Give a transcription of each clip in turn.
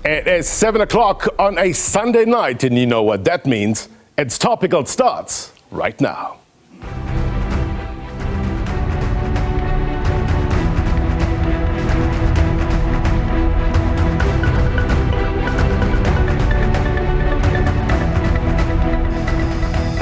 It is 7 o'clock on a Sunday night, and you know what that means. It's Topical starts right now.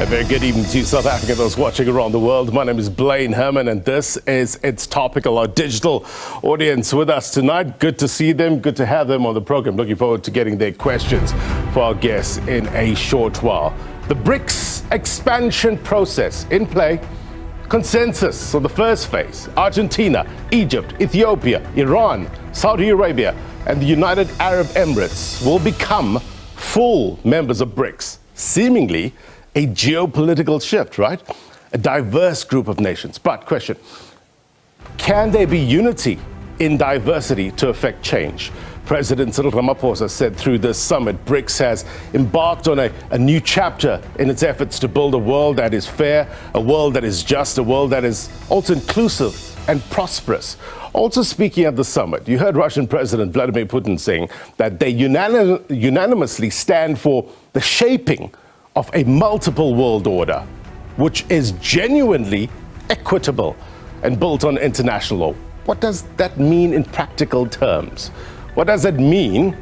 A very good evening to you, South Africa, those watching around the world. My name is Blaine Herman, and this is It's Topical, our digital audience with us tonight. Good to see them, good to have them on the program. Looking forward to getting their questions for our guests in a short while. The BRICS expansion process in play. Consensus on the first phase. Argentina, Egypt, Ethiopia, Iran, Saudi Arabia, and the United Arab Emirates will become full members of BRICS, seemingly a geopolitical shift, right? A diverse group of nations. But question, can there be unity in diversity to affect change? President Ramokgopa said through this summit, BRICS has embarked on a new chapter in its efforts to build a world that is fair, a world that is just, a world that is also inclusive and prosperous. Also speaking at the summit, you heard Russian President Vladimir Putin saying that they unanimously stand for the shaping of a multiple world order, which is genuinely equitable and built on international law. What does that mean in practical terms? What does that mean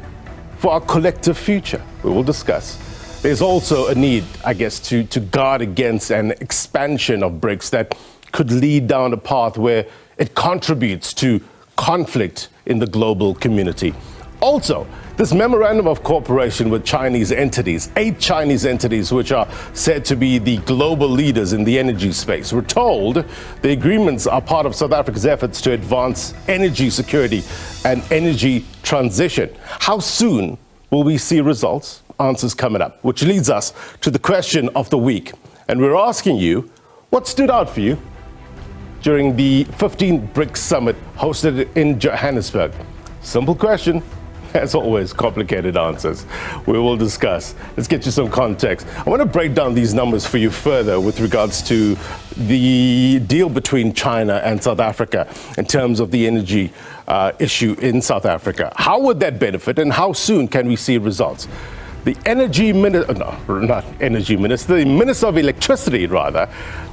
for our collective future? We will discuss. There's also a need, I guess, to guard against an expansion of BRICS that could lead down a path where it contributes to conflict in the global community. Also, this memorandum of cooperation with Chinese entities, 8 Chinese entities which are said to be the global leaders in the energy space. We're told the agreements are part of South Africa's efforts to advance energy security and energy transition. How soon will we see results? Answers coming up, which leads us to the question of the week. And we're asking you, what stood out for you during the 15th BRICS summit hosted in Johannesburg? Simple question. As always, complicated answers. We will discuss. Let's get you some context. I want to break down these numbers for you further with regards to the deal between China and South Africa in terms of the energy issue in South Africa. How would that benefit and how soon can we see results? The energy minister, the Minister of Electricity, rather,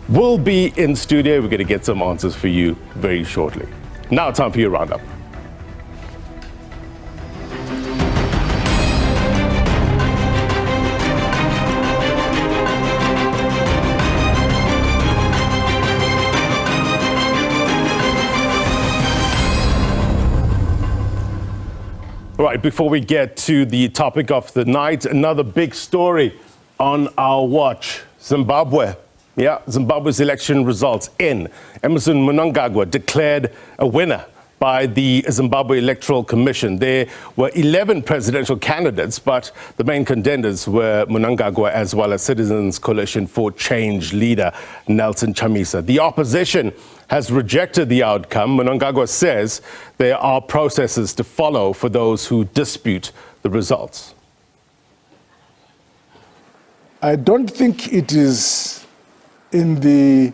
will be in studio. We're going to get some answers for you very shortly. Now, time for your roundup. Right, before we get to the topic of the night, another big story on our watch. Zimbabwe. Yeah, Zimbabwe's election results in. Emmerson Mnangagwa declared a winner by the Zimbabwe Electoral Commission. There were 11 presidential candidates, but the main contenders were Mnangagwa as well as Citizens Coalition for Change leader Nelson Chamisa. The opposition has rejected the outcome. Mnangagwa says there are processes to follow for those who dispute the results. I don't think it is in the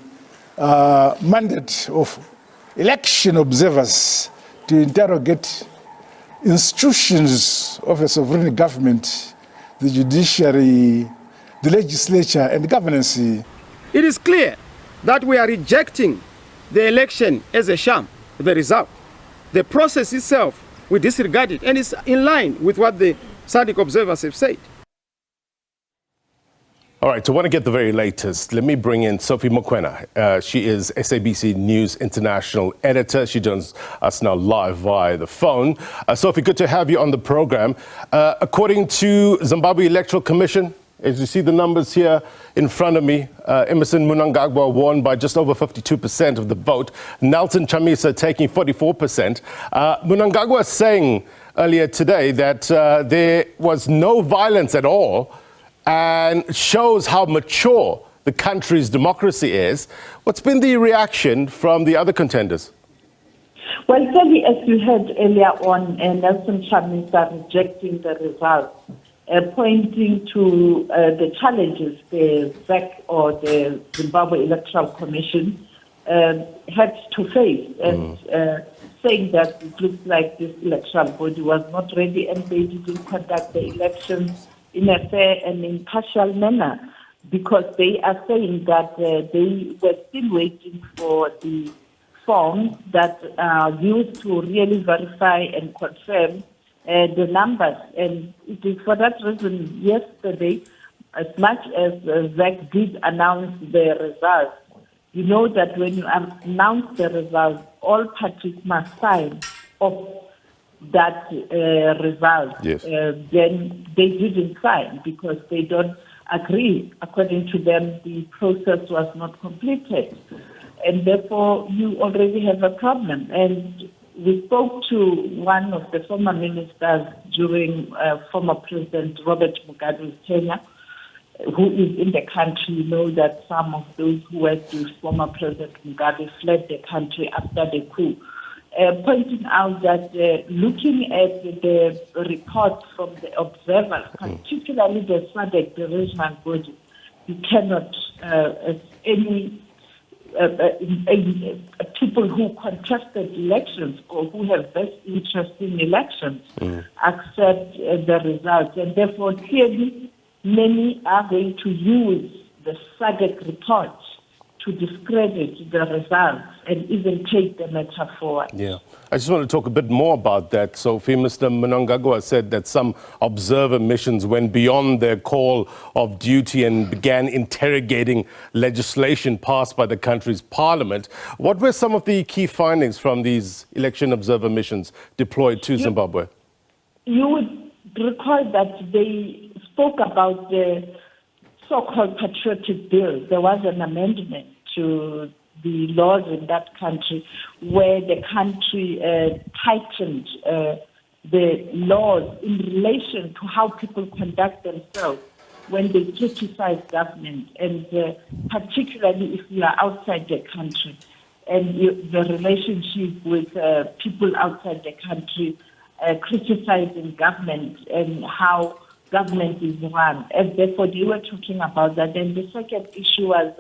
mandate of election observers to interrogate institutions of a sovereign government, the judiciary, the legislature, and governance. It is clear that we are rejecting the election as a sham, the result. The process itself, we disregard it, and it's in line with what the SADC observers have said. All right, so I want to get the very latest. Let me bring in Sophie Mokoena. She is SABC News International Editor. She joins us now live via the phone. Sophie, good to have you on the program. According to Zimbabwe Electoral Commission, as you see the numbers here in front of me, Emmerson Mnangagwa won by just over 52% of the vote. Nelson Chamisa taking 44%. Mnangagwa saying earlier today that there was no violence at all, and shows how mature the country's democracy is. What's been the reaction from the other contenders? Well, certainly, as you heard earlier on, Nelson Chamisa rejecting the results, pointing to the challenges the ZEC or the Zimbabwe Electoral Commission had to face. And saying that it looks like this electoral body was not ready and they didn't conduct the elections in a fair and impartial manner, because they are saying that they were still waiting for the forms that are used to really verify and confirm the numbers. And it is for that reason yesterday, as much as ZEC did announce the results, you know that when you announce the results, all parties must sign off that result. Yes. Then they didn't sign because they don't agree. According to them, the process was not completed. And therefore, you already have a problem. And we spoke to one of the former ministers during former President Robert Mugabe's tenure, who is in the country. You know that some of those who worked with former President Mugabe fled the country after the coup, pointing out that looking at the reports from the observers, particularly the SADC, the regional body, you cannot, as any people who contested elections or who have best interest in elections accept the results. And therefore, clearly, many are going to use the SADC report to discredit the results and even take the matter forward. Yeah. I just want to talk a bit more about that. So, Mr. Ramokgopa said that some observer missions went beyond their call of duty and began interrogating legislation passed by the country's parliament. What were some of the key findings from these election observer missions deployed to Zimbabwe? You would recall that they spoke about the so-called patriotic bill. There was an amendment to the laws in that country where the country tightened the laws in relation to how people conduct themselves when they criticize government, and particularly if you are outside the country, and the relationship with people outside the country criticizing government and how government is run. And therefore, they were talking about that. And the second issue was,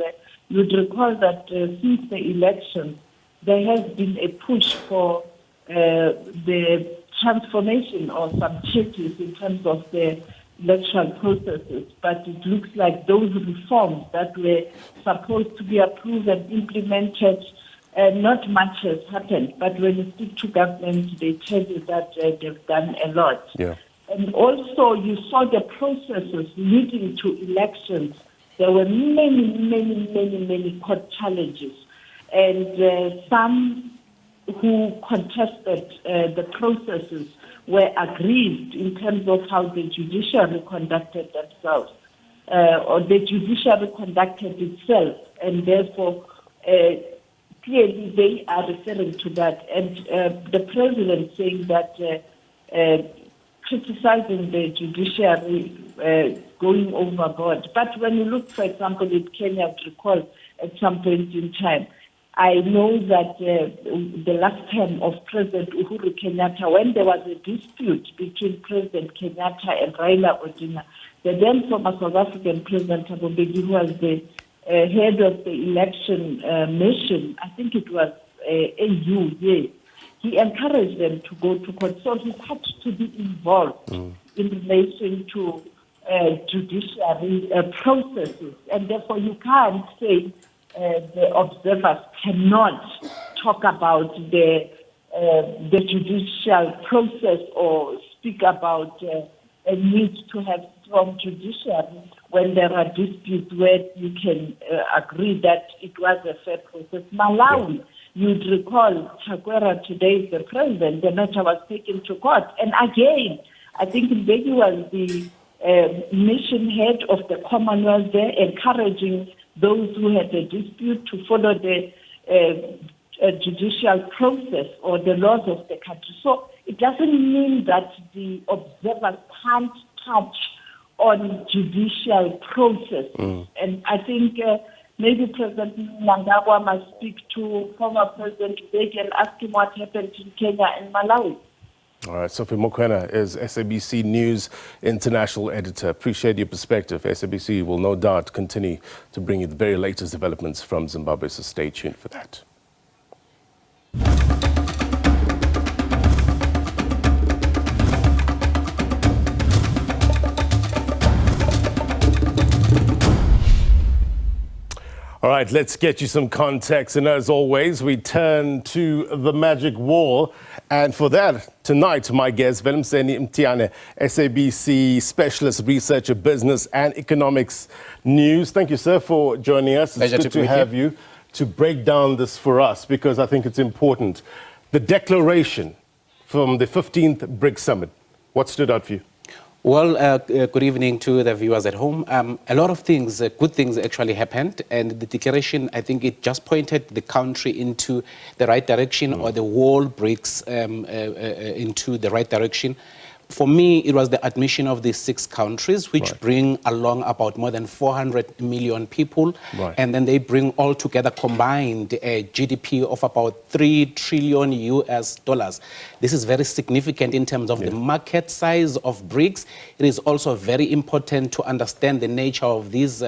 you'd recall that since the election, there has been a push for the transformation or some changes in terms of the electoral processes. But it looks like those reforms that were supposed to be approved and implemented, not much has happened. But when you speak to government, they tell you that they've done a lot. Yeah. And also, you saw the processes leading to elections. There were many court challenges. And some who contested the processes were aggrieved in terms of how the judiciary conducted themselves, or the judiciary conducted itself. And therefore, clearly they are referring to that. And the president saying that criticizing the judiciary going overboard. But when you look, for example, in Kenya, recall at some point in time, I know that the last term of President Uhuru Kenyatta, when there was a dispute between President Kenyatta and Raila Odinga, the then former South African President Thabo Mbeki, who was the head of the election mission, I think it was AU, yes, he encouraged them to go to court. So he had to be involved in relation to judiciary processes. And therefore you can't say the observers cannot talk about the judicial process or speak about a need to have strong judiciary when there are disputes where you can agree that it was a fair process. Malawi, you'd recall, Chakwera today is the president, the matter was taken to court. And again, I think Mbeki was the mission head of the Commonwealth there, encouraging those who had a dispute to follow the judicial process or the laws of the country. So it doesn't mean that the observers can't touch on judicial processes. And I think maybe President Mnangagwa must speak to former President Mbeki and ask him what happened in Kenya and Malawi. All right, Sophie Mokoena is SABC News International Editor. Appreciate your perspective. SABC will no doubt continue to bring you the very latest developments from Zimbabwe, so stay tuned for that. All right, let's get you some context. And as always, we turn to the magic wall. And for that, tonight, my guest, Velimseni Mtiane, SABC Specialist Researcher, Business and Economics News. Thank you, sir, for joining us. It's good to have you to break down this for us, because I think it's important. The declaration from the 15th BRICS Summit, what stood out for you? Well, good evening to the viewers at home. A lot of things, good things actually happened, and the declaration, I think it just pointed the country into the right direction, or the whole BRICS into the right direction. For me, it was the admission of these 6 countries, which bring along about more than 400 million people. And then they bring all together combined a GDP of about $3 trillion US. This is very significant in terms of the market size of BRICS. It is also very important to understand the nature of these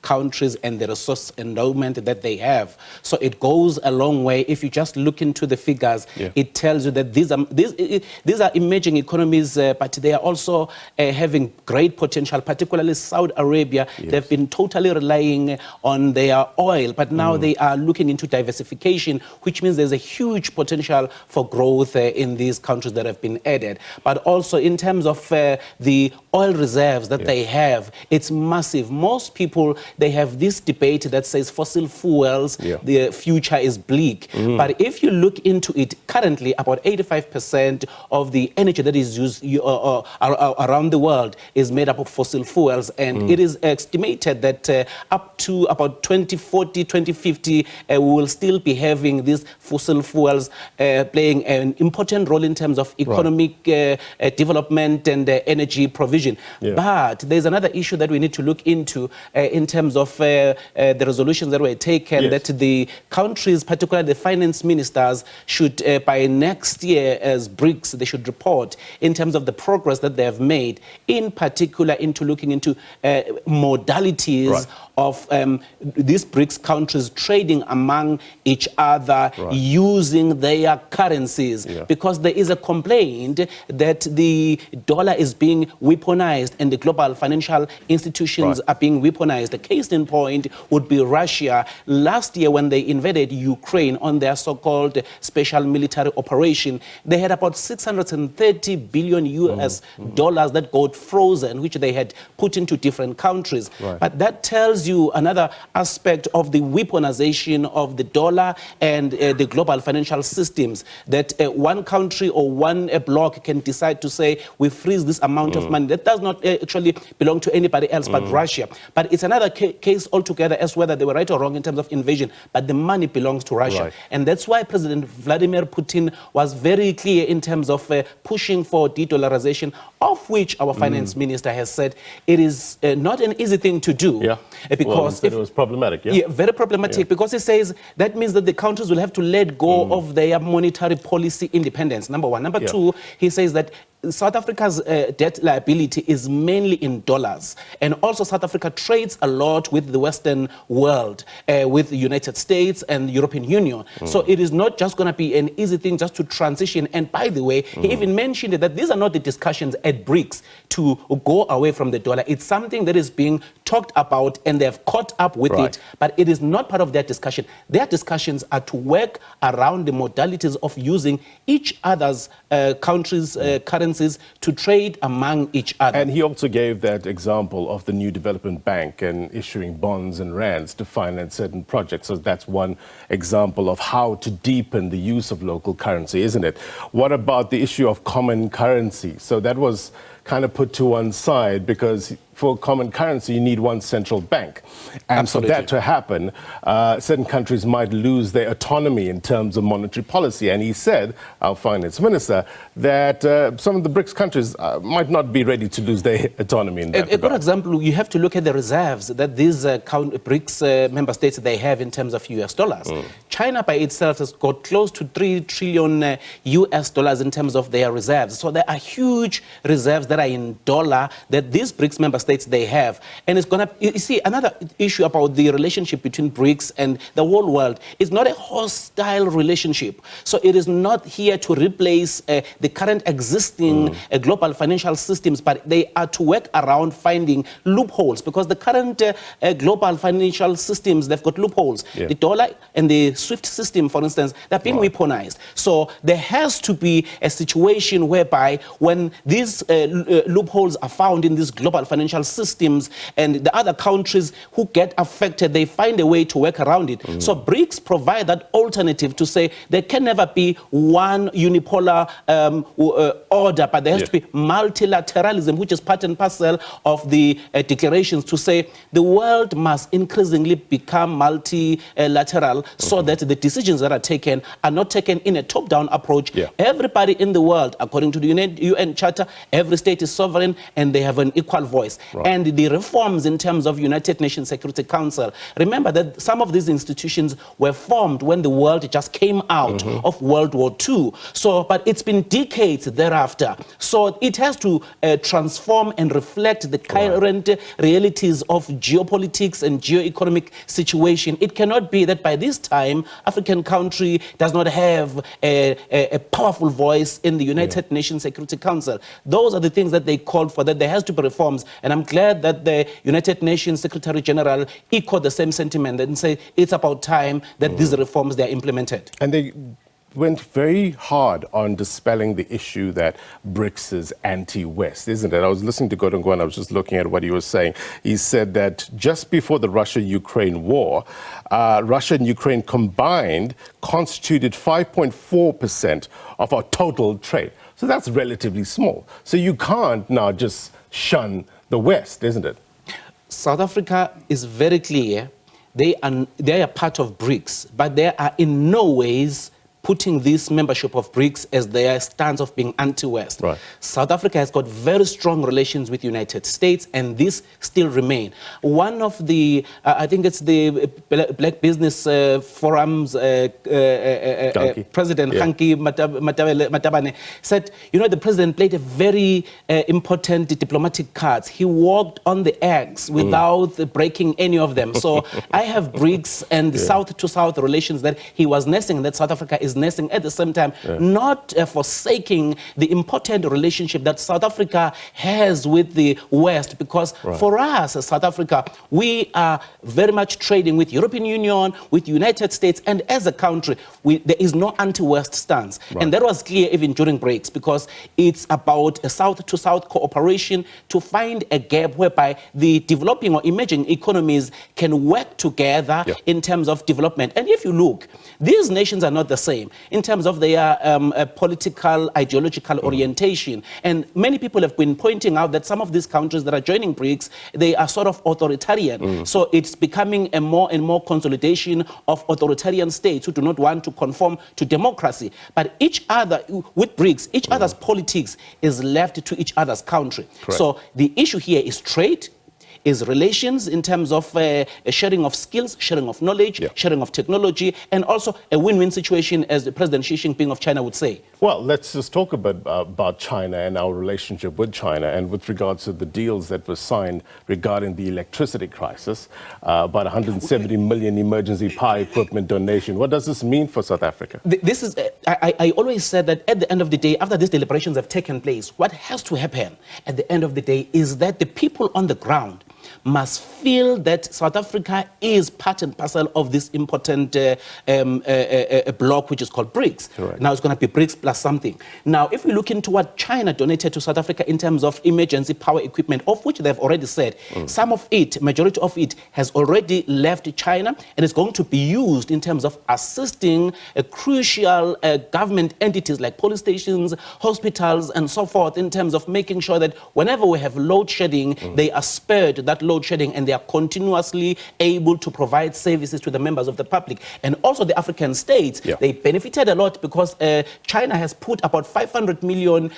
countries and the resource endowment that they have. So it goes a long way. If you just look into the figures, it tells you that these are emerging economies, but they are also having great potential, particularly Saudi Arabia. They've been totally relying on their oil, but now they are looking into diversification, which means there's a huge potential for growth in these countries that have been added. But also in terms of the oil reserves that they have, it's massive. Most people, they have this debate that says fossil fuels, the future is bleak. But if you look into it, currently about 85% of the energy that is used around the world is made up of fossil fuels, and it is estimated that up to about 2040, 2050, we will still be having these fossil fuels playing an important role in terms of economic development and energy provision. But there's another issue that we need to look into in terms of the resolutions that were taken, that the countries, particularly the finance ministers, should by next year as BRICS, they should report in terms of the progress that they have made, in particular into looking into modalities of these BRICS countries trading among each other using their currencies, because there is a complaint that the dollar is being weaponized and the global financial institutions are being weaponized. A case in point would be Russia. Last year, when they invaded Ukraine on their so-called special military operation, they had about 630 billion US dollars that got frozen, which they had put into different countries. But that tells you another aspect of the weaponization of the dollar and the global financial systems, that one country or one bloc can decide to say, we freeze this amount of money. That does not actually belong to anybody else but Russia. But it's another case altogether as whether they were right or wrong in terms of invasion, but the money belongs to Russia. And that's why President Vladimir Putin was very clear in terms of pushing for de-dollarization, of which our finance minister has said it is not an easy thing to do. Because it was problematic. Very problematic, because it says that means that the countries will have to let go of their monetary policy independence, number one. Number two, he says that South Africa's debt liability is mainly in dollars. And also South Africa trades a lot with the Western world, with the United States and the European Union. So it is not just going to be an easy thing just to transition. And by the way, he even mentioned that these are not the discussions at BRICS to go away from the dollar. It's something that is being talked about, and they've caught up with it, but it is not part of their discussion. Their discussions are to work around the modalities of using each other's countries' currencies to trade among each other. And he also gave that example of the new development bank and issuing bonds and rands to finance certain projects. So that's one example of how to deepen the use of local currency, isn't it? What about the issue of common currency? So that was kind of put to one side, because for common currency, you need one central bank. And for that to happen, certain countries might lose their autonomy in terms of monetary policy. And he said, our finance minister, that some of the BRICS countries might not be ready to lose their autonomy in that regard. A good example, you have to look at the reserves that these BRICS member states, they have in terms of US dollars. China by itself has got close to $3 trillion US dollars in terms of their reserves. So there are huge reserves that are in dollar that these BRICS member states they have. And it's going to, you see, another issue about the relationship between BRICS and the whole world is not a hostile relationship. So it is not here to replace the current existing global financial systems, but they are to work around finding loopholes, because the current global financial systems, they've got loopholes. Yeah. The dollar and the SWIFT system, for instance, they're being weaponized. So there has to be a situation whereby when these loopholes are found in these global financial systems and the other countries who get affected, they find a way to work around it. So BRICS provide that alternative to say there can never be one unipolar order, but there has to be multilateralism, which is part and parcel of the declarations, to say the world must increasingly become multilateral so that the decisions that are taken are not taken in a top-down approach. Everybody in the world, according to the UN Charter, every state is sovereign and they have an equal voice. And the reforms in terms of United Nations Security Council, remember that some of these institutions were formed when the world just came out of World War II. So, but it's been decades thereafter. So it has to transform and reflect the current realities of geopolitics and geoeconomic situation. It cannot be that by this time, African country does not have a powerful voice in the United Nations Security Council. Those are the things that they called for, that there has to be reforms. And I'm glad that the United Nations Secretary General echoed the same sentiment and said it's about time that these reforms, they are implemented. And they went very hard on dispelling the issue that BRICS is anti-West, isn't it? I was listening to Gordon Gwan, I was just looking at what he was saying. He said that just before the Russia-Ukraine war, Russia and Ukraine combined constituted 5.4% of our total trade. So that's relatively small. So you can't now just shun the West, isn't it? South Africa is very clear. They are part of BRICS, but they are in no ways putting this membership of BRICS as their stance of being anti-West. South Africa has got very strong relations with the United States, and this still remain. One of the, I think it's the Black Business Forum's president, Hanki Matabane, said, you know, the president played a very important diplomatic cards. He walked on the eggs without breaking any of them. So I have BRICS and South-to-South relations that he was nursing, that South Africa is nursing at the same time, not forsaking the important relationship that South Africa has with the West, because for us, South Africa, we are very much trading with European Union, with the United States, and as a country, there is no anti-West stance. And that was clear even during BRICS, because it's about a South-to-South cooperation to find a gap whereby the developing or emerging economies can work together in terms of development. And if you look, these nations are not the same in terms of their political, ideological orientation. And many people have been pointing out that some of these countries that are joining BRICS, they are sort of authoritarian. So it's becoming a more and more consolidation of authoritarian states who do not want to conform to democracy. But each other, with BRICS, each other's politics is left to each other's country. So the issue here is trade, is relations in terms of a sharing of skills, sharing of knowledge, sharing of technology, and also a win-win situation, as the President Xi Jinping of China would say. Well, let's just talk about China and our relationship with China, and with regards to the deals that were signed regarding the electricity crisis, about 170 million emergency power equipment donation. What does this mean for South Africa? This is, I always said that at the end of the day, after these deliberations have taken place, what has to happen at the end of the day is that the people on the ground must feel that South Africa is part and parcel of this important bloc, which is called BRICS. Now it's going to be BRICS plus something. Now, if we look into what China donated to South Africa in terms of emergency power equipment, of which they've already said, some of it, majority of it, has already left China and is going to be used in terms of assisting crucial government entities like police stations, hospitals, and so forth, in terms of making sure that whenever we have load shedding, they are spared that without load shedding, and they are continuously able to provide services to the members of the public. And also the African states, they benefited a lot because China has put about 500 million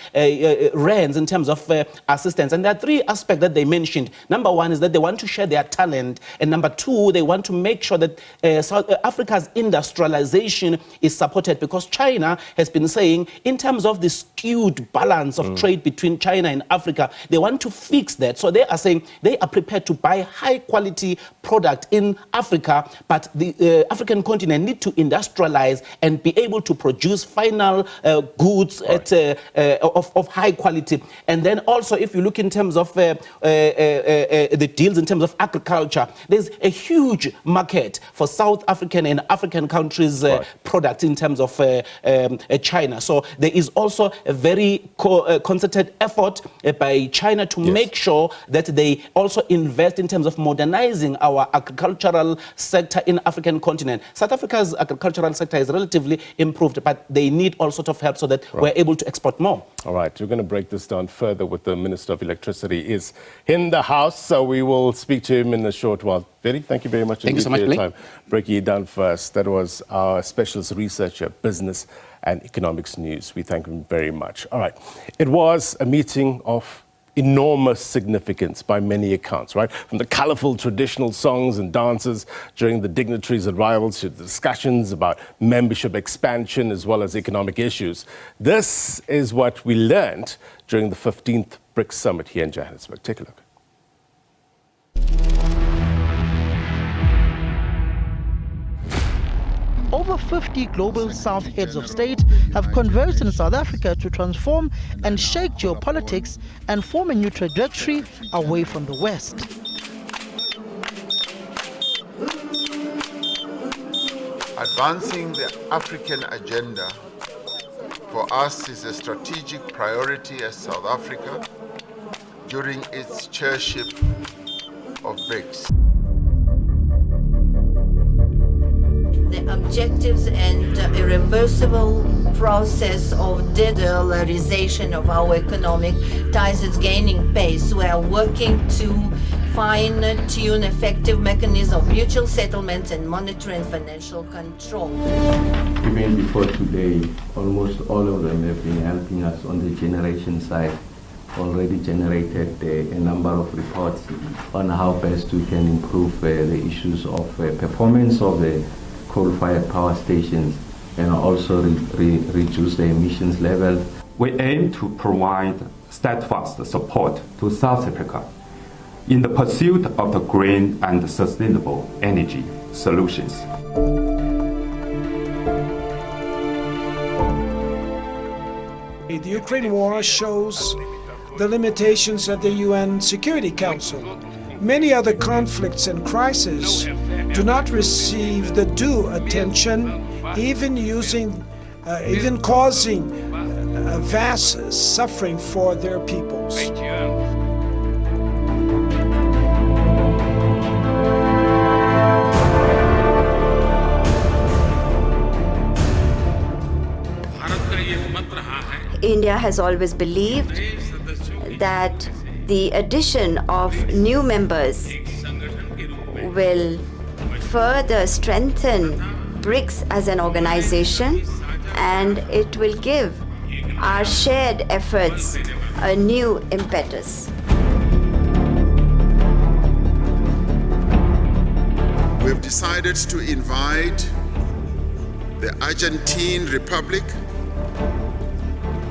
rands in terms of assistance. And there are three aspects that they mentioned. Number one is that they want to share their talent. And number two, they want to make sure that South Africa's industrialization is supported, because China has been saying, in terms of the skewed balance of trade between China and Africa, they want to fix that. So they are saying they are prepared to buy high quality product in Africa, but the African continent need to industrialize and be able to produce final goods of high quality. And then also, if you look in terms of the deals in terms of agriculture, there's a huge market for South African and African countries' products in terms of China. So there is also a very concerted effort by China to make sure that they also invest in terms of modernizing our agricultural sector in African continent. South Africa's agricultural sector is relatively improved, but they need all sorts of help so that we're able to export more. All right, we're going to break this down further with the Minister of Electricity is in the house, so we will speak to him in a short while. Very, thank you very much indeed for your time. Breaking it down first, that was our specialist researcher, business and economics news. We thank him very much. All right, it was a meeting of enormous significance by many accounts, right? From the colorful traditional songs and dances during the dignitaries' arrivals to the discussions about membership expansion as well as economic issues. This is what we learned during the 15th BRICS summit here in Johannesburg. Take a look. Over 50 global South heads of state have converged in South Africa to transform and shake geopolitics and form a new trajectory away from the West. Advancing the African agenda for us is a strategic priority as South Africa during its chairship of BRICS. The objectives and irreversible process of de-dollarization of our economic ties is gaining pace. We are working to fine-tune effective mechanisms of mutual settlements and monetary and financial control. Even before today, almost all of them have been helping us on the generation side. Already generated a number of reports on how best we can improve the issues of performance of the coal-fired power stations and also reduce the emissions level. We aim to provide steadfast support to South Africa in the pursuit of the green and sustainable energy solutions. The Ukraine war shows the limitations of the UN Security Council. Many other conflicts and crises do not receive the due attention, even causing vast suffering for their peoples. India has always believed that the addition of new members will further strengthen BRICS as an organization, and it will give our shared efforts a new impetus. We've decided to invite the Argentine Republic,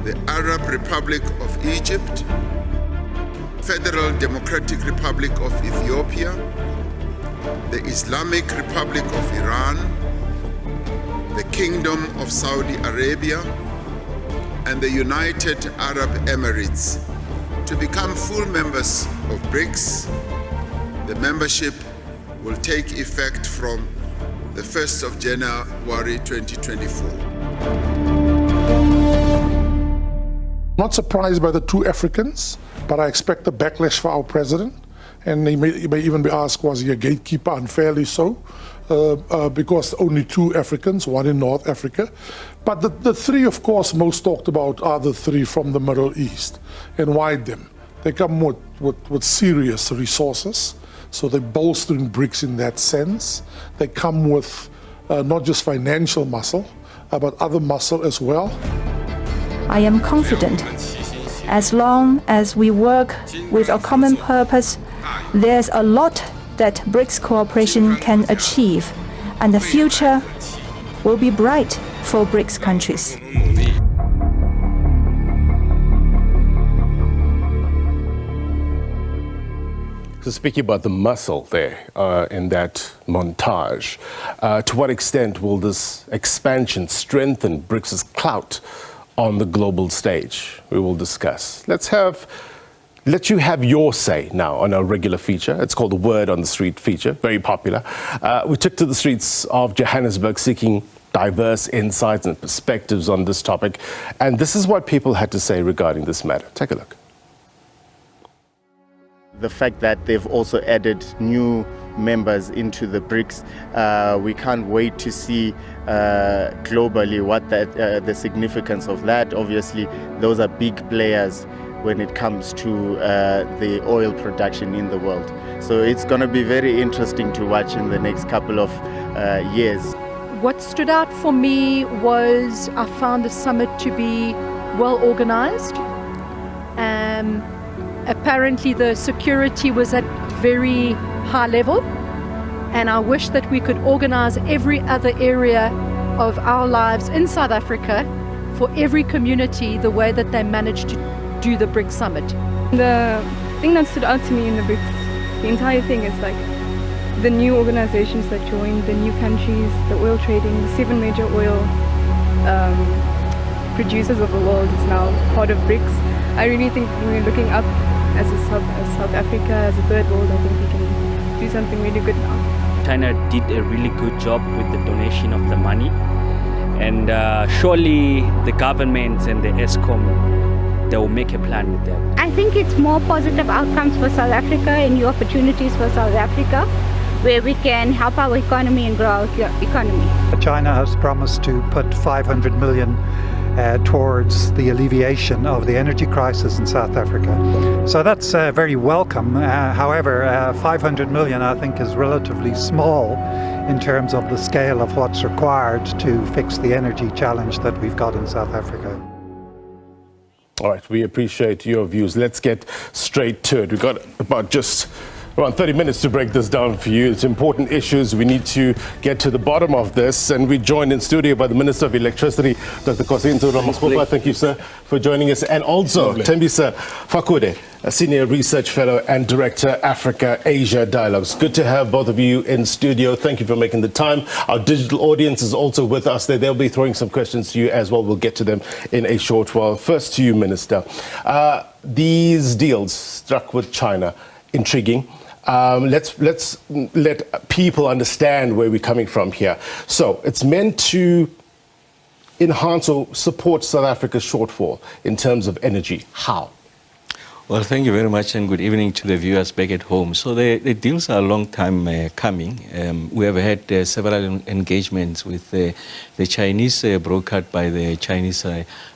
the Arab Republic of Egypt, Federal Democratic Republic of Ethiopia, the Islamic Republic of Iran, the Kingdom of Saudi Arabia, and the United Arab Emirates to become full members of BRICS. The membership will take effect from the 1st of January 2024. Not surprised by the two Africans, but I expect a backlash for our president. And he may even be asked, was he a gatekeeper unfairly so? Because only two Africans, one in North Africa. But the three, of course, most talked about are the three from the Middle East. And why them? They come with serious resources. So they're bolstering BRICS in that sense. They come with not just financial muscle, but other muscle as well. I am confident. As long as we work with a common purpose, there's a lot that BRICS cooperation can achieve, and the future will be bright for BRICS countries. So speaking about the muscle there in that montage, to what extent will this expansion strengthen BRICS' clout on the global stage? We will discuss. Let you have your say now on our regular feature. It's called the Word on the Street feature, very popular. We took to the streets of Johannesburg seeking diverse insights and perspectives on this topic. And this is what people had to say regarding this matter. Take a look. The fact that they've also added new members into the BRICS, we can't wait to see globally what the significance of that. Obviously, those are big players when it comes to the oil production in the world. So it's going to be very interesting to watch in the next couple of years. What stood out for me was I found the summit to be well organized. Apparently the security was at very high level, and I wish that we could organize every other area of our lives in South Africa for every community the way that they managed to do the BRICS summit. The thing that stood out to me in the BRICS, the entire thing is like the new organizations that joined, the new countries, the oil trading, the 7 major oil producers of the world is now part of BRICS. I really think when we're looking up as South Africa, as a third world, I think we can do something really good now. China did a really good job with the donation of the money, and surely the governments and the ESCOM, they will make a plan with that. I think it's more positive outcomes for South Africa and new opportunities for South Africa, where we can help our economy and grow our economy. China has promised to put 500 million towards the alleviation of the energy crisis in South Africa. So that's very welcome. However, 500 million I think is relatively small in terms of the scale of what's required to fix the energy challenge that we've got in South Africa. All right, we appreciate your views. Let's get straight to it. We've got about just around 30 minutes to break this down for you. It's important issues. We need to get to the bottom of this. And we're joined in studio by the Minister of Electricity, Dr. Ramokgopa. Thank you, sir, for joining us. And also, Tembisa Fakude, a Senior Research Fellow and Director, Africa-Asia Dialogues. Good to have both of you in studio. Thank you for making the time. Our digital audience is also with us. They'll be throwing some questions to you as well. We'll get to them in a short while. First to you, Minister. These deals struck with China, intriguing. Let's let people understand where we're coming from here. So it's meant to enhance or support South Africa's shortfall in terms of energy. How? Well, thank you very much, and good evening to the viewers back at home. So the deals are a long time coming. We have had several engagements with the Chinese, brokered by the Chinese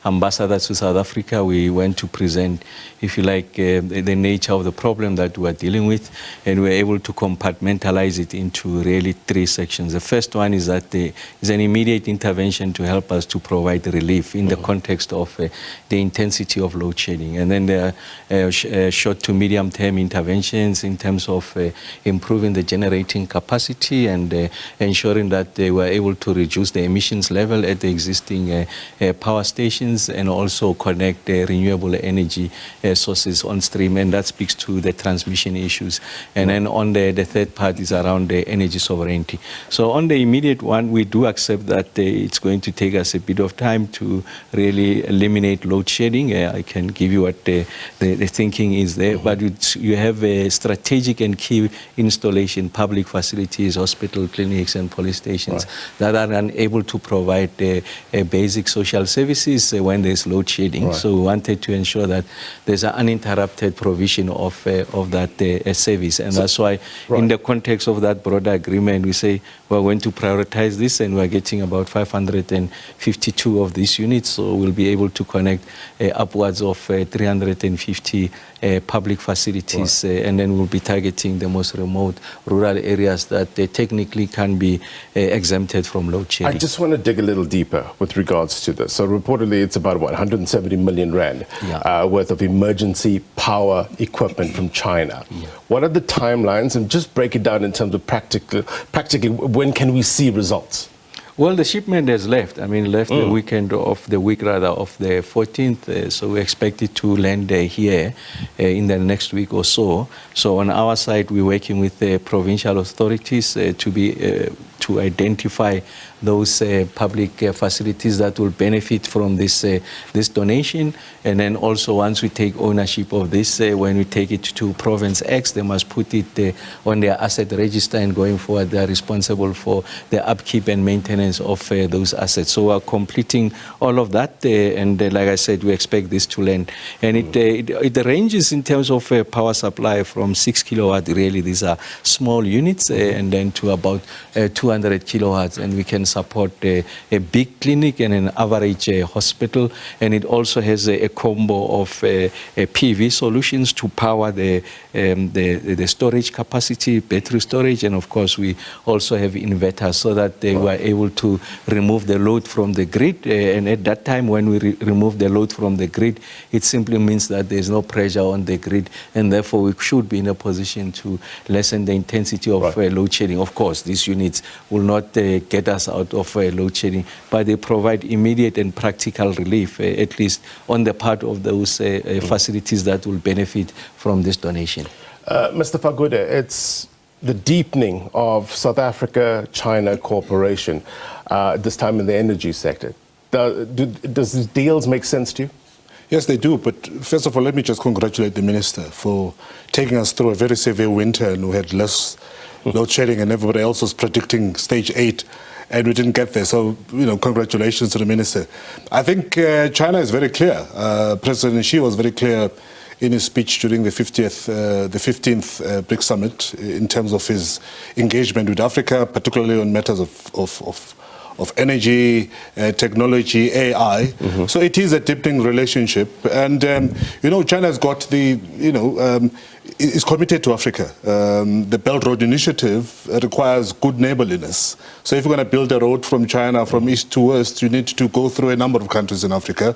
ambassador to South Africa. We went to present, if you like, the nature of the problem that we are dealing with, and we were able to compartmentalize it into really 3 sections. The first one is that there is an immediate intervention to help us to provide relief in the context of the intensity of load shedding. And then there are short to medium term interventions in terms of improving the generating capacity and ensuring that they were able to reduce the emissions level at the existing power stations and also connect renewable energy sources on stream, and that speaks to the transmission issues. And then on the third part is around the energy sovereignty. So on the immediate one, we do accept that it's going to take us a bit of time to really eliminate load shedding. I can give you what the thinking is there, but you have a strategic and key installation, public facilities, hospital, clinics, and police stations that are unable to provide basic social services when there's load shedding. So we wanted to ensure that there's an uninterrupted provision of that service, and that's why in the context of that broader agreement, we say we're going to prioritize this, and we're getting about 552 of these units, so we'll be able to connect upwards of 350 quality public facilities, and then we'll be targeting the most remote rural areas that technically can be exempted from load shedding. I just want to dig a little deeper with regards to this. So reportedly it's about, what, 170 million rand worth of emergency power equipment from China. What are the timelines? And just break it down in terms of practically when can we see results? Well, the shipment has left. I mean, left the week of the 14th. So we expect it to land here in the next week or so. So on our side, we're working with the provincial authorities to identify those public facilities that will benefit from this donation. And then also, once we take ownership of this, when we take it to Province X, they must put it on their asset register, and going forward, they are responsible for the upkeep and maintenance of those assets. So we are completing all of that, and like I said, we expect this to land. And it ranges in terms of power supply from 6 kilowatt, really, these are small units, and then to about 200 kilowatts, and we can support a big clinic and an average hospital. And it also has a combo of PV solutions to power the storage capacity, battery storage, and of course we also have inverters so that they were able to remove the load from the grid. And at that time, when we remove the load from the grid, it simply means that there's no pressure on the grid, and therefore we should be in a position to lessen the intensity of load shedding. Of course, these units will not get us out of load shedding, but they provide immediate and practical relief, at least on the part of those facilities that will benefit from this donation. Mr. Fagude, it's the deepening of South Africa-China cooperation, this time in the energy sector. Does these deals make sense to you? Yes, they do. But first of all, let me just congratulate the minister for taking us through a very severe winter, and we had less load shedding, and everybody else was predicting stage 8, and we didn't get there. So, congratulations to the minister. I think China is very clear. President Xi was very clear in his speech during the 15th BRICS summit in terms of his engagement with Africa, particularly on matters of energy, technology, AI. So it is a deepening relationship. And, China has got is committed to Africa. The Belt Road Initiative requires good neighborliness. So if you're going to build a road from China, from east to west, you need to go through a number of countries in Africa.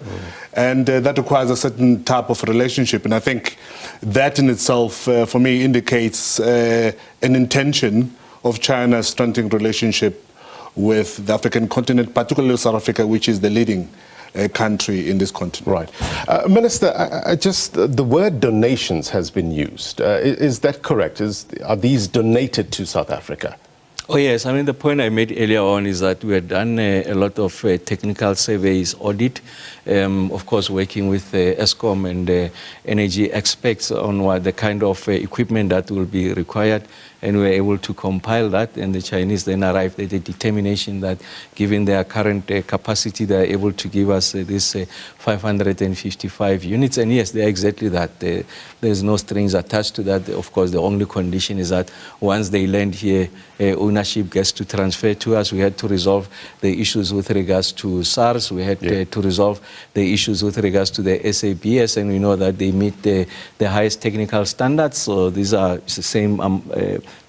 And that requires a certain type of relationship. And I think that in itself, for me, indicates an intention of China's strengthening relationship with the African continent, particularly South Africa, which is the leading country in this continent. Right. Minister, the word donations has been used. Is that correct? Are these donated to South Africa? Oh yes, I mean the point I made earlier on is that we had done a lot of technical surveys, audit, of course working with ESCOM and energy experts on what the kind of equipment that will be required, and we were able to compile that, and the Chinese then arrived at a determination that given their current capacity, they are able to give us this 555 units, and yes, they are exactly that. There's no strings attached to that. Of course, the only condition is that once they land here, ownership gets to transfer to us. We had to resolve the issues with regards to SARS. We had to resolve the issues with regards to the SABC, and we know that they meet the highest technical standards. So these are the same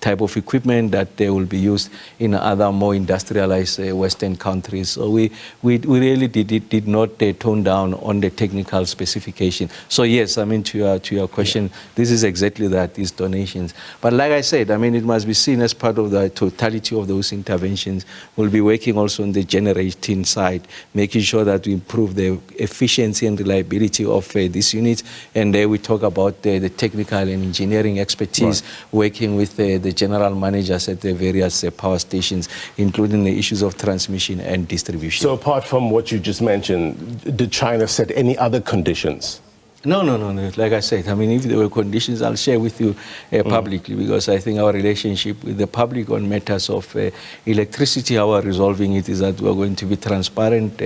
type of equipment that they will be used in other more industrialized Western countries. So we really did not tone down on the technical specification. So yes, I mean to your question, this is exactly that, these donations. But like I said, I mean it must be seen as part of the totality of those interventions. We'll be working also on the generating side, making sure that we improve the efficiency and reliability of these units. And there we talk about the technical and engineering expertise, working with the general managers at the various power stations, including the issues of transmission and distribution. So apart from what you just mentioned, did China set any other conditions? No. Like I said, I mean, if there were conditions, I'll share with you publicly, because I think our relationship with the public on matters of electricity, how we're resolving it is that we're going to be transparent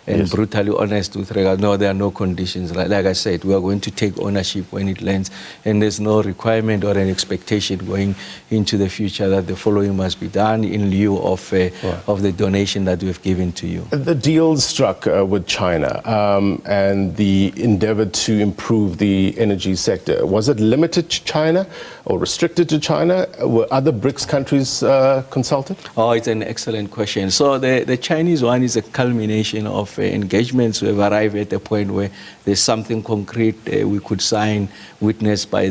and brutally honest with regard. No, there are no conditions. Like I said, we are going to take ownership when it lands, and there's no requirement or an expectation going into the future that the following must be done in lieu of the donation that we've given to you. The deal struck with China and the endeavor to improve the energy sector? Was it limited to China or restricted to China? Were other BRICS countries consulted? Oh, it's an excellent question. So the Chinese one is a culmination of engagements. We have arrived at a point where there's something concrete we could sign, witnessed by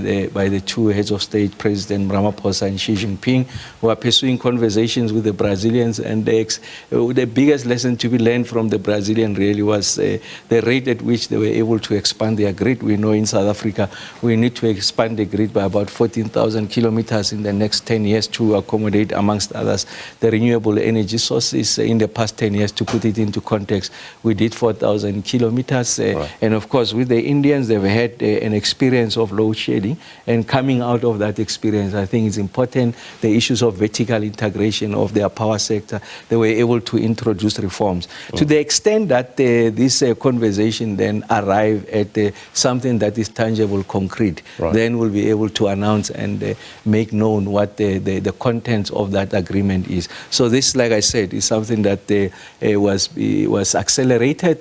the two heads of state, President Ramokgopa and Xi Jinping, who are pursuing conversations with the Brazilians. And the biggest lesson to be learned from the Brazilian really was the rate at which they were able to expand their grid. We know in South Africa we need to expand the grid by about 14,000 kilometers in the next 10 years to accommodate, amongst others, the renewable energy sources. In the past 10 years, to put it into context, we did 4,000 kilometers. And of course, with the Indians, they've had an experience of load shedding. And coming out of that experience, I think it's important, the issues of vertical integration of their power sector, they were able to introduce reforms. To the extent that this conversation then arrive at something that is tangible, concrete, then we'll be able to announce and make known what the contents of that agreement is. So this, like I said, is something that was accelerated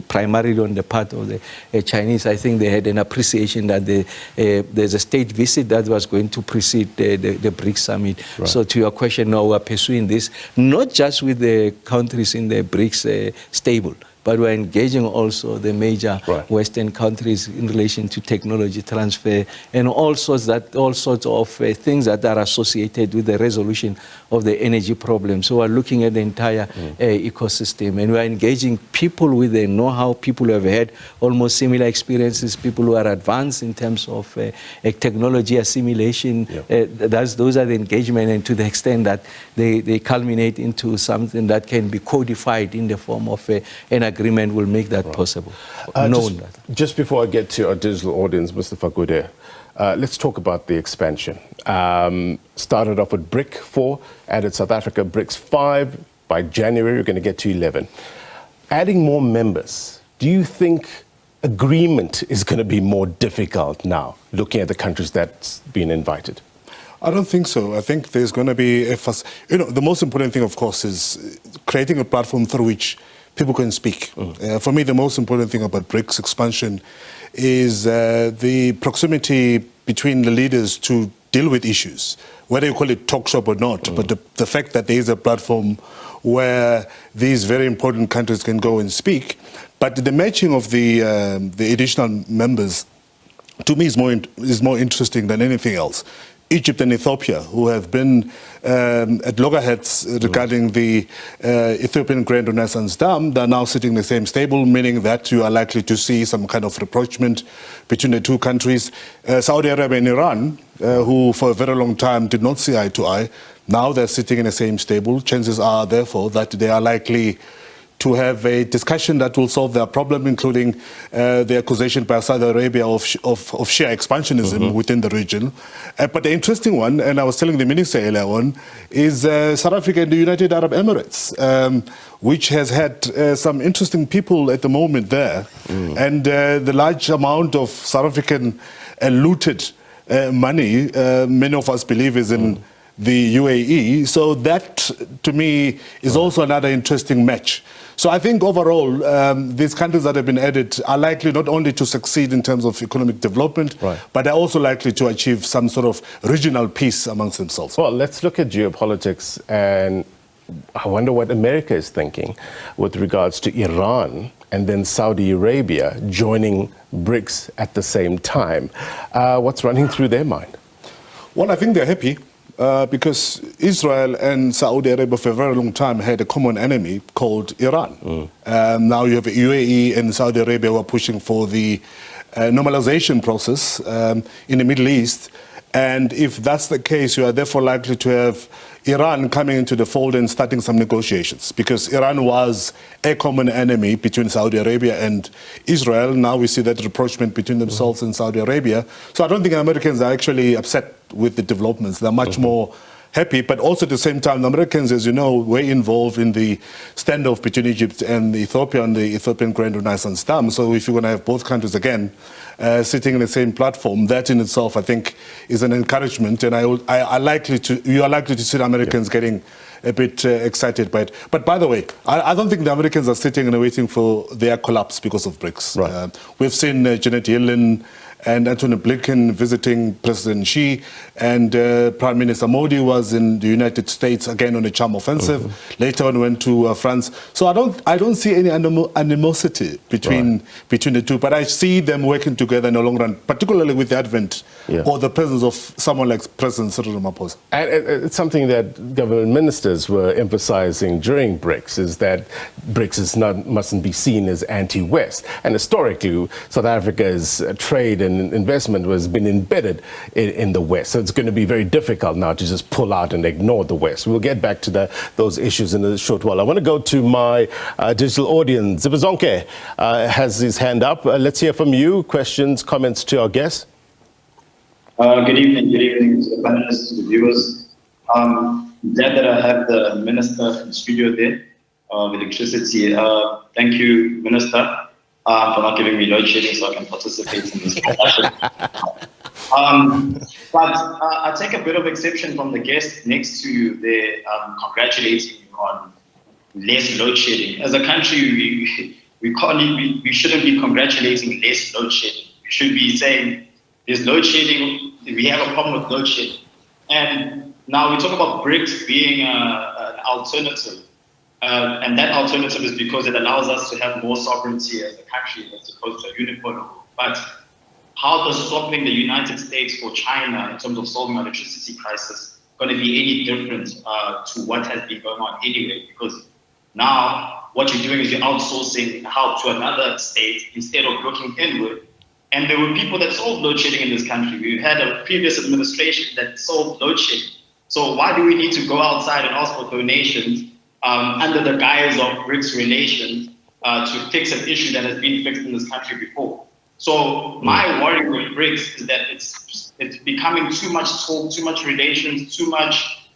primarily on the part of the Chinese. I think they had an appreciation that there's a state visit that was going to precede the BRICS summit. So to your question, now we're pursuing this, not just with the countries in the BRICS stable, but we're engaging also the major Western countries in relation to technology transfer and all sorts of things that are associated with the resolution of the energy problem. So we're looking at the entire ecosystem, and we're engaging people with the know-how, people who have had almost similar experiences, people who are advanced in terms of technology assimilation. Those are the engagement, and to the extent that they culminate into something that can be codified in the form of an agreement, will make that possible. Just before I get to our digital audience, Mr. Fakude, let's talk about the expansion. Started off with BRIC 4, added South Africa, BRICS 5. By January, we're going to get to 11. Adding more members, do you think agreement is going to be more difficult now, looking at the countries that's been invited? I don't think so. I think there's going to be the most important thing, of course, is creating a platform through which people can speak. For me, the most important thing about BRICS expansion is the proximity between the leaders to deal with issues, whether you call it talk shop or not, but the fact that there is a platform where these very important countries can go and speak. But the matching of the additional members, to me, is more interesting than anything else. Egypt and Ethiopia, who have been at loggerheads regarding the Ethiopian Grand Renaissance Dam, they're now sitting in the same table, meaning that you are likely to see some kind of rapprochement between the two countries. Saudi Arabia and Iran, who for a very long time did not see eye to eye, now they're sitting in the same stable. Chances are, therefore, that they are likely to have a discussion that will solve their problem, including the accusation by Saudi Arabia of Shia expansionism within the region. But the interesting one, and I was telling the minister earlier on, is South Africa and the United Arab Emirates, which has had some interesting people at the moment there. And the large amount of South African looted money, many of us believe is in the UAE. So that, to me, is also another interesting match. So I think overall, these countries that have been added are likely not only to succeed in terms of economic development, but they're also likely to achieve some sort of regional peace amongst themselves. Well, let's look at geopolitics, and I wonder what America is thinking with regards to Iran and then Saudi Arabia joining BRICS at the same time. What's running through their mind? Well, I think they're happy. Because Israel and Saudi Arabia for a very long time had a common enemy called Iran. Now you have UAE and Saudi Arabia who are pushing for the normalization process in the Middle East. And if that's the case, you are therefore likely to have Iran coming into the fold and starting some negotiations, because Iran was a common enemy between Saudi Arabia and Israel. Now we see that rapprochement between themselves and Saudi Arabia. So I don't think Americans are actually upset with the developments. They're much more happy, but also at the same time, the Americans, as you know, were involved in the standoff between Egypt and Ethiopia on the Ethiopian Grand Renaissance Dam. So if you're going to have both countries again sitting in the same platform, that in itself, I think, is an encouragement. And you are likely to see the Americans getting excited by it. But by the way, I don't think the Americans are sitting and waiting for their collapse because of BRICS. Right. We've seen Janet Yellen and Antony Blinken visiting President Xi, and Prime Minister Modi was in the United States again on a charm offensive. Later on went to France. So I don't see any animosity between the two, but I see them working together in the long run, particularly with the advent or the presence of someone like President Cyril Ramaphosa. And it's something that government ministers were emphasizing during BRICS, is that BRICS mustn't be seen as anti-West. And historically, South Africa's trade and investment has been embedded in the West. So it's going to be very difficult now to just pull out and ignore the West. We'll get back to those issues in a short while. I want to go to my digital audience. Zibazonke has his hand up. Let's hear from you. Questions, comments to our guests. Good evening to the panelists, to the viewers. Glad that I have the Minister in the studio there of electricity. Thank you, Minister, for not giving me load shedding so I can participate in this discussion. But I take a bit of exception from the guest next to you there, congratulating you on less load shedding. As a country, we shouldn't be congratulating less load shedding. We should be saying there's load shedding. We have a problem with load shedding. And now we talk about BRICS being an alternative. And that alternative is because it allows us to have more sovereignty as a country as opposed to a unipolar. But how does swapping the United States for China in terms of solving our electricity crisis going to be any different to what has been going on anyway? Because now what you're doing is you're outsourcing help to another state instead of looking inward. And there were people that solved load shedding in this country. We had a previous administration that solved load shedding. So why do we need to go outside and ask for donations under the guise of BRICS relations to fix an issue that has been fixed in this country before? So my worry with BRICS is that it's becoming too much talk, too much relations, too much.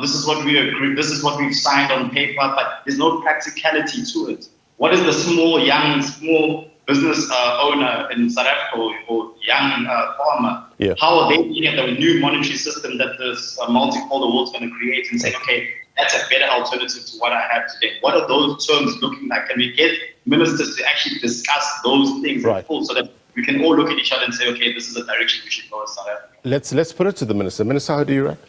This is what we agree. This is what we've signed on paper, but there's no practicality to it. What is the small business owner in South Africa or young farmer? How are they looking at the new monetary system that this multipolar world is going to create and saying, okay, that's a better alternative to what I have today? What are those terms looking like? Can we get ministers to actually discuss those things in full so that we can all look at each other and say, okay, this is the direction we should go as South Africa? Let's put it to the minister. Minister, how do you react?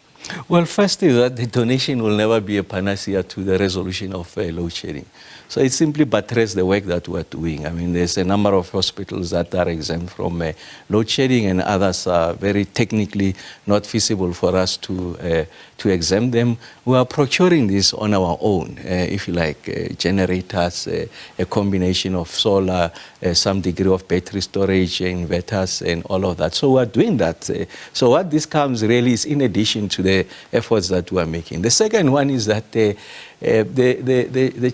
Well, first is that the donation will never be a panacea to the resolution of load shedding. So it simply buttresses the work that we're doing. I mean, there's a number of hospitals that are exempt from load shedding, and others are very technically not feasible for us to exempt them. We are procuring this on our own, if you like, generators, a combination of solar, some degree of battery storage, inverters, and all of that. So we're doing that. So what this comes really is in addition to the efforts that we're making. The second one is that the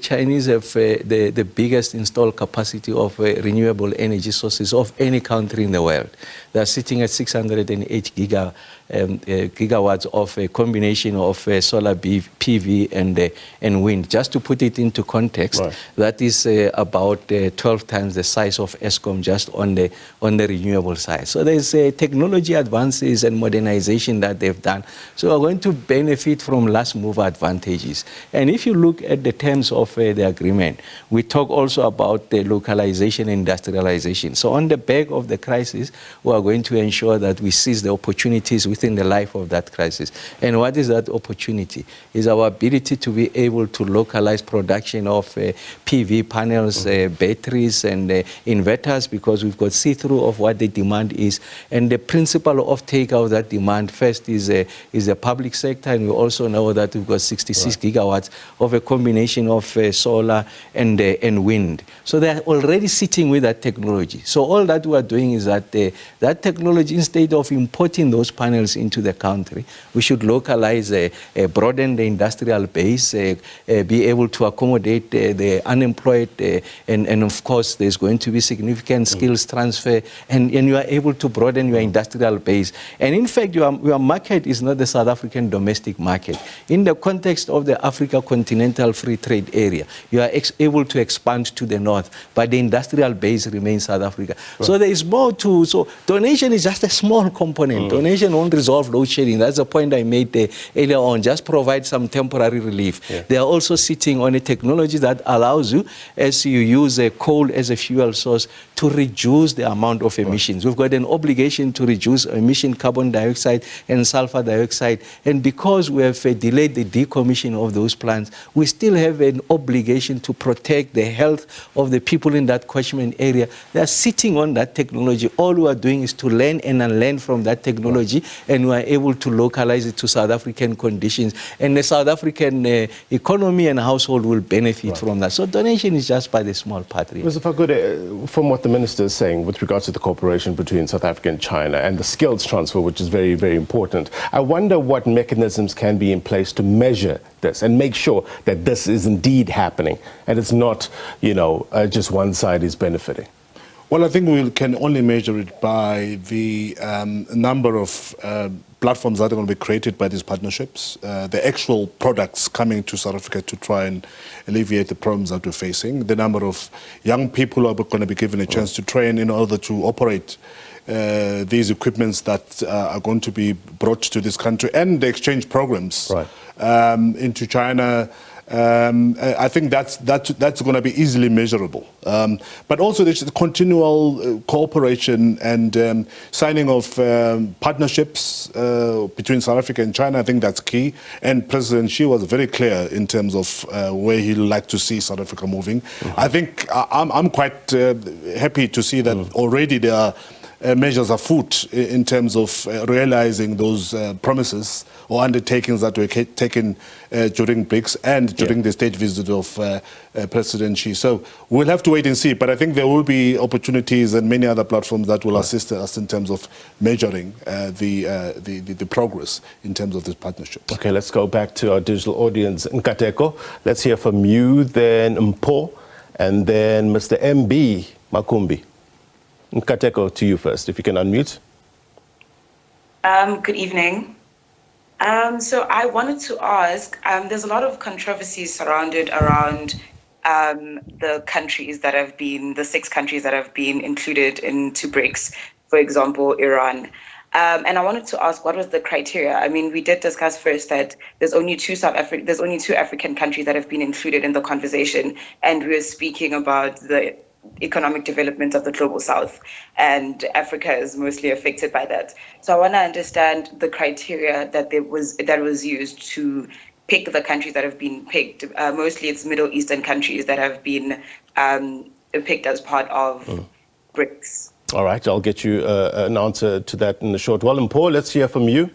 Chinese have the biggest installed capacity of renewable energy sources of any country in the world. They're sitting at 608 gigawatts of a combination of solar PV and wind. Just to put it into context, that is about 12 times the size of Eskom just on the renewable side. So there's technology advances and modernization that they've done. So we're going to benefit from last mover advantages. And if you look at the terms of the agreement, we talk also about the localization and industrialization. So on the back of the crisis, we are going to ensure that we seize the opportunities within the life of that crisis. And what is that opportunity? Is our ability to be able to localize production of PV panels, batteries, and inverters, because we've got see-through of what the demand is. And the principle of take of that demand first is the public sector, and we also know that we've got 66 gigawatts of a combination of solar and wind. So they're already sitting with that technology. So all that we are doing is that that technology, instead of importing those panels into the country, we should localize, broaden the industrial base, be able to accommodate the unemployed, and of course there's going to be significant skills transfer, and you are able to broaden your industrial base. And in fact, your market is not the South African domestic market. In the context of the Africa intercontinental free trade area. You are able to expand to the north, but the industrial base remains South Africa. Right. So there is more to, so donation is just a small component. Donation won't resolve load shedding. That's the point I made earlier on. Just provide some temporary relief. They are also sitting on a technology that allows you, as you use coal as a fuel source, to reduce the amount of emissions. We've got an obligation to reduce emission carbon dioxide and sulfur dioxide. And because we have delayed the decommissioning of those plants, we still have an obligation to protect the health of the people in that catchment area. They are sitting on that technology. All we are doing is to learn and unlearn from that technology, and we are able to localize it to South African conditions. And the South African economy and household will benefit from that. So donation is just by the small part. Really. Mr. Fakude, from what the minister is saying with regards to the cooperation between South Africa and China and the skills transfer, which is very, very important, I wonder what mechanisms can be in place to measure this and make sure that this is indeed happening and it's not, you know, just one side is benefiting. Well, I think we can only measure it by the number of platforms that are going to be created by these partnerships, the actual products coming to South Africa to try and alleviate the problems that we're facing, the number of young people who are going to be given a chance to train in order to operate these equipments that are going to be brought to this country, and the exchange programs into China. I think that's going to be easily measurable. But also the continual cooperation and signing of partnerships between South Africa and China, I think that's key. And President Xi was very clear in terms of where he'd like to see South Africa moving. I think I'm quite happy to see that already there are measures afoot in terms of realizing those promises or undertakings that were taken during BRICS and during the state visit of President Xi. So we'll have to wait and see, but I think there will be opportunities and many other platforms that will assist us in terms of measuring the progress in terms of this partnership. Okay, let's go back to our digital audience. Nkateko, let's hear from you, then Mpho, and then Mr. MB Makumbi. Nkateko, to you first, if you can unmute. Good evening. So I wanted to ask, there's a lot of controversy surrounded around the countries that have been, the 6 countries that have been included into BRICS, for example, Iran. And I wanted to ask, what was the criteria? I mean, we did discuss first that there's only two African countries that have been included in the conversation, and we were speaking about the economic development of the global south, and Africa is mostly affected by that. So I want to understand the criteria that was used to pick the countries that have been picked. Mostly it's Middle Eastern countries that have been picked as part of BRICS. All right, I'll get you an answer to that in a short while. And Paul, let's hear from you.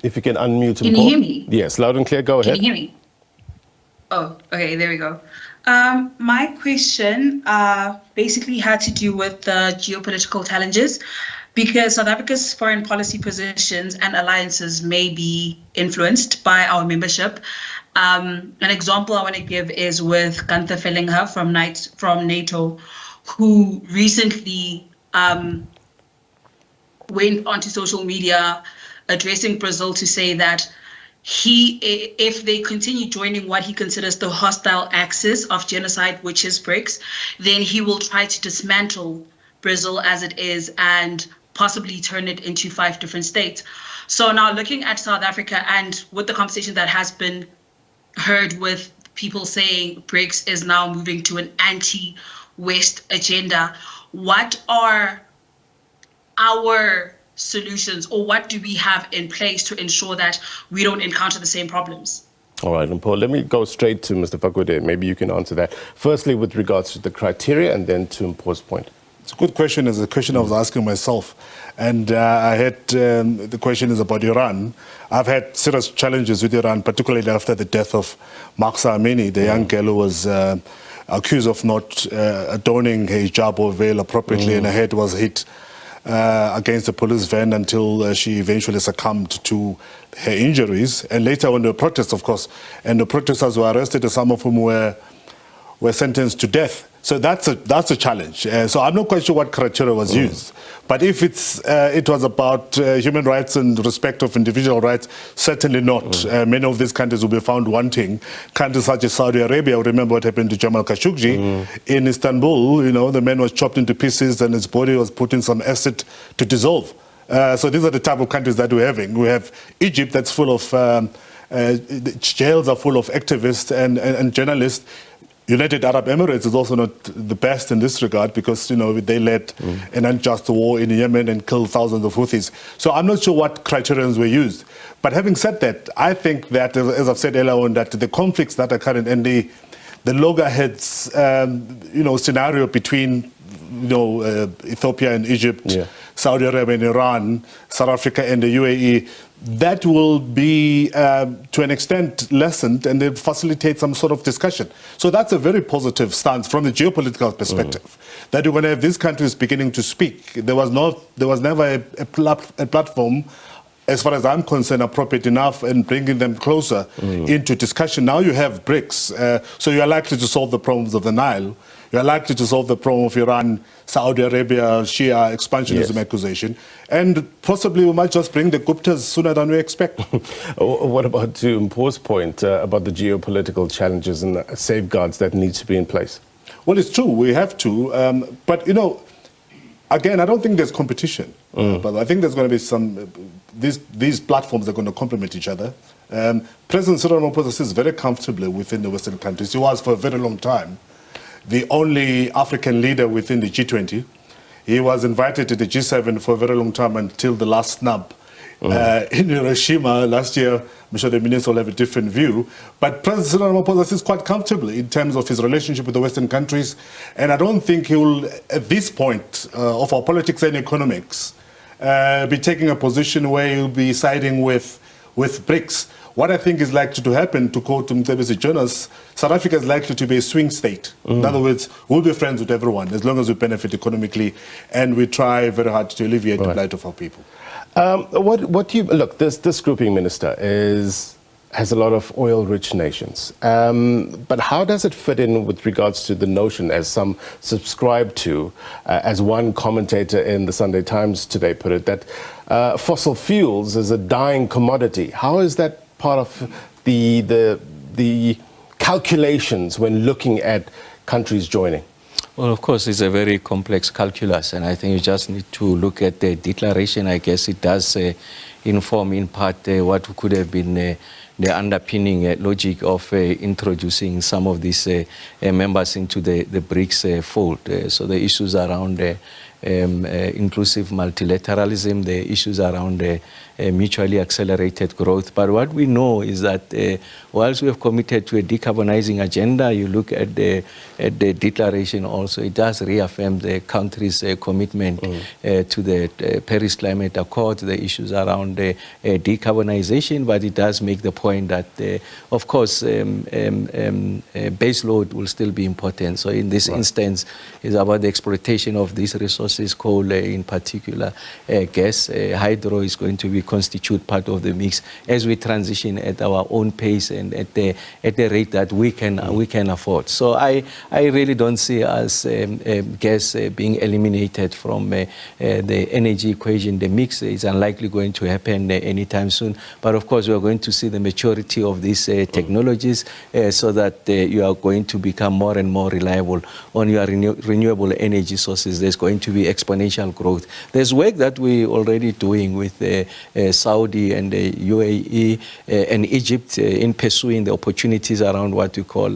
If you can unmute. Can you hear me? Yes, loud and clear, go ahead. Can you hear me? Oh, okay, there we go. My question basically had to do with the geopolitical challenges, because South Africa's foreign policy positions and alliances may be influenced by our membership. An example I want to give is with Gunther Vellinger from NATO, who recently went onto social media addressing Brazil to say that if they continue joining what he considers the hostile axis of genocide, which is BRICS, then he will try to dismantle Brazil as it is and possibly turn it into 5 different states. So now looking at South Africa, and with the conversation that has been heard with people saying BRICS is now moving to an anti-West agenda, what are our solutions, or what do we have in place to ensure that we don't encounter the same problems? All right, and Paul, let me go straight to Mr. Fakude. Maybe you can answer that. Firstly, with regards to the criteria, and then to Mpho's point. It's a good question. It's a question I was asking myself. And I had the question is about Iran. I've had serious challenges with Iran, particularly after the death of Mahsa Amini, the young girl who was accused of not adorning her hijab or veil appropriately, and her head was hit against the police van until she eventually succumbed to her injuries. And later when there were protests, of course, and the protesters were arrested, and some of whom were sentenced to death. So that's a challenge. So I'm not quite sure what criteria was used. But if it was about human rights and respect of individual rights, certainly not. Many of these countries will be found wanting. Countries such as Saudi Arabia, remember what happened to Jamal Khashoggi in Istanbul. You know, the man was chopped into pieces and his body was put in some acid to dissolve. So these are the type of countries that we're having. We have Egypt that's full of, jails are full of activists and journalists. United Arab Emirates is also not the best in this regard because, you know, they led an unjust war in Yemen and killed thousands of Houthis. So I'm not sure what criteria were used. But having said that, I think that, as I've said earlier on, that the conflicts that are current and the loggerheads, scenario between, Ethiopia and Egypt, Saudi Arabia and Iran, South Africa and the UAE, that will be, to an extent, lessened and it facilitates some sort of discussion. So that's a very positive stance from the geopolitical perspective, that you're going to have these countries beginning to speak. There was never a platform, as far as I'm concerned, appropriate enough in bringing them closer into discussion. Now you have BRICS, so you're likely to solve the problems of the Nile. You're likely to solve the problem of Iran, Saudi Arabia, Shia expansionism accusation, and possibly we might just bring the Guptas sooner than we expect. What about to Mpho's point about the geopolitical challenges and safeguards that need to be in place? Well, it's true, we have to, but again, I don't think there's competition, but I think there's going to be some, these platforms are going to complement each other. President Cyril Ramaphosa sits very comfortably within the Western countries. He was for a very long time the only African leader within the G20. He was invited to the G7 for a very long time until the last snub. In Hiroshima last year, I'm sure the minister will have a different view, but President Cyril Ramaphosa sits quite comfortably in terms of his relationship with the Western countries, and I don't think he will, at this point of our politics and economics, be taking a position where he'll be siding with BRICS. What I think is likely to happen, to quote SABC journalists, South Africa is likely to be a swing state. In other words, we'll be friends with everyone as long as we benefit economically and we try very hard to alleviate the plight of our people. Look, this grouping, Minister, has a lot of oil-rich nations. But how does it fit in with regards to the notion, as some subscribe to, as one commentator in the Sunday Times today put it, that fossil fuels is a dying commodity? How is that part of the calculations when looking at countries joining? Well, of course, it's a very complex calculus, and I think you just need to look at the declaration. I guess it does inform in part what could have been the underpinning logic of introducing some of these members into the BRICS fold. So the issues around inclusive multilateralism, the issues around mutually accelerated growth. But what we know is that whilst we have committed to a decarbonizing agenda, you look at the declaration also, it does reaffirm the country's commitment to the Paris Climate Accord, the issues around decarbonization, but it does make the point that, of course, base load will still be important. So in this instance, it's about the exploitation of these resources, coal in particular, gas, hydro is going to constitute part of the mix as we transition at our own pace and at the rate that we can afford. So I really don't see us gas being eliminated from the energy equation. The mix is unlikely going to happen anytime soon. But of course, we are going to see the maturity of these technologies so that you are going to become more and more reliable on your renewable energy sources. There's going to be exponential growth. There's work that we're already doing with Saudi and the UAE and Egypt in pursuing the opportunities around what we call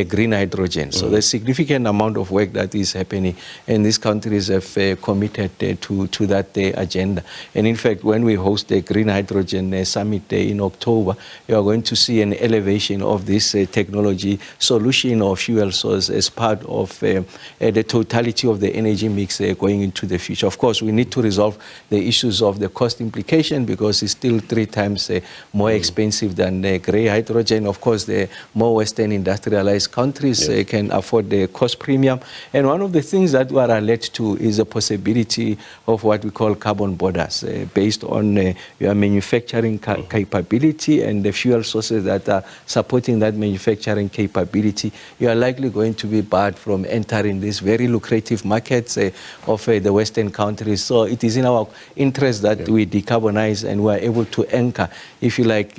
green hydrogen. So there's significant amount of work that is happening, and these countries have committed to that agenda. And in fact, when we host the Green Hydrogen Summit in October, you are going to see an elevation of this technology solution or fuel source as part of the totality of the energy mix going into the future. Of course, we need to resolve the issues of the cost implication because it's still 3 times more expensive than grey hydrogen. Of course, the more Western industrialized countries can afford the cost premium. And one of the things that we are led to is the possibility of what we call carbon borders based on your manufacturing capability and the fuel sources that are supporting that manufacturing capability. You are likely going to be barred from entering these very lucrative markets of the Western countries. So it is in our interest that we decarbonize and we are able to anchor, if you like,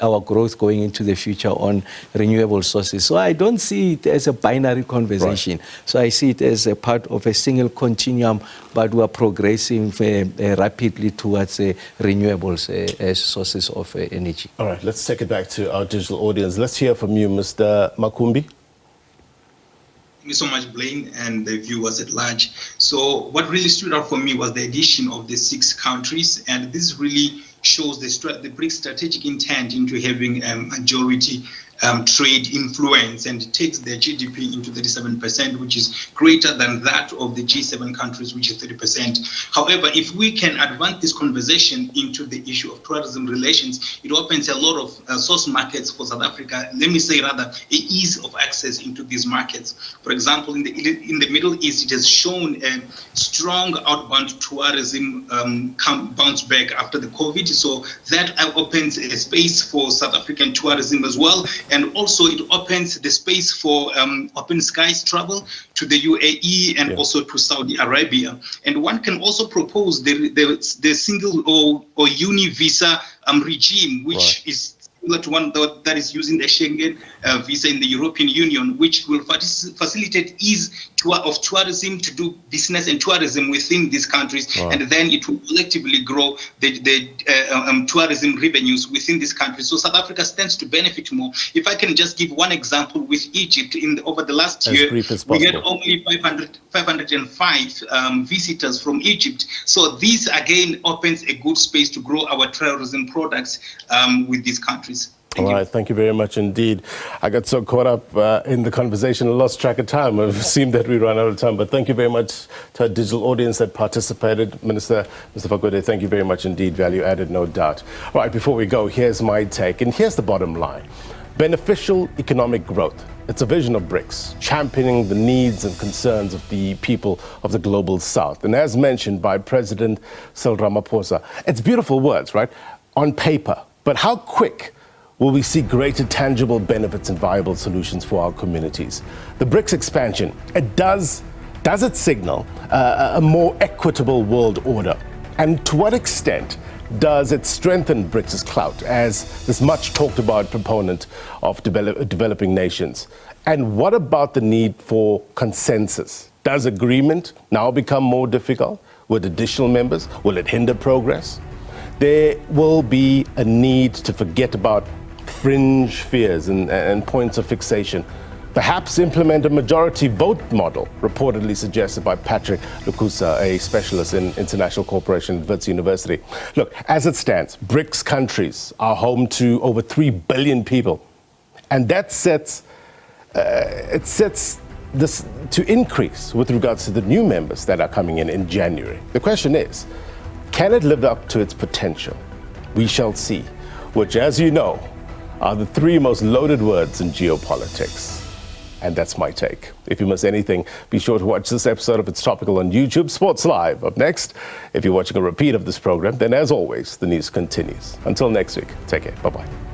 our growth going into the future on renewable sources. So I don't see it as a binary conversation. Right. So I see it as a part of a single continuum, but we are progressing rapidly towards renewables as sources of energy. All right, let's take it back to our digital audience. Let's hear from you, Mr. Makumbi. Thank you so much, Blaine, and the viewers at large. So what really stood out for me was the addition of the 6 countries, and this really shows the BRICS strategic intent into having majority trade influence, and it takes their GDP into 37%, which is greater than that of the G7 countries, which is 30%. However, if we can advance this conversation into the issue of tourism relations, it opens a lot of source markets for South Africa. Let me say rather, a ease of access into these markets. For example, in the Middle East, it has shown a strong outbound tourism bounce back after the COVID. So that opens a space for South African tourism as well. And also it opens the space for open skies travel to the UAE and also to Saudi Arabia. And one can also propose the single or uni visa regime, which is similar to one that is using the Schengen visa in the European Union, which will facilitate ease of tourism to do business and tourism within these countries, and then it will collectively grow the tourism revenues within these countries. So South Africa stands to benefit more. If I can just give one example with Egypt, over the last year, we had only 505 visitors from Egypt. So this again opens a good space to grow our tourism products with these countries. All right, thank you very much indeed. I got so caught up in the conversation, I lost track of time. It seemed that we ran out of time, but thank you very much to our digital audience that participated. Mr. Fakude, thank you very much indeed. Value added, no doubt. All right, before we go, here's my take, and here's the bottom line. Beneficial economic growth. It's a vision of BRICS, championing the needs and concerns of the people of the global south. And as mentioned by President Cyril Ramaphosa, it's beautiful words, right? On paper, but how quick will we see greater tangible benefits and viable solutions for our communities? The BRICS expansion, does it signal a more equitable world order? And to what extent does it strengthen BRICS' clout as this much talked about proponent of developing nations? And what about the need for consensus? Does agreement now become more difficult with additional members? Will it hinder progress? There will be a need to forget about fringe fears and points of fixation. Perhaps implement a majority vote model, reportedly suggested by Patrick Lukusa, a specialist in international cooperation at Wits University. Look, as it stands, BRICS countries are home to over 3 billion people. And that sets this to increase with regards to the new members that are coming in January. The question is, can it live up to its potential? We shall see, which, as you know, are the 3 most loaded words in geopolitics. And that's my take. If you miss anything, be sure to watch this episode of It's Topical on YouTube, Sports Live. Up next, if you're watching a repeat of this program, then as always, the news continues. Until next week, take care. Bye-bye.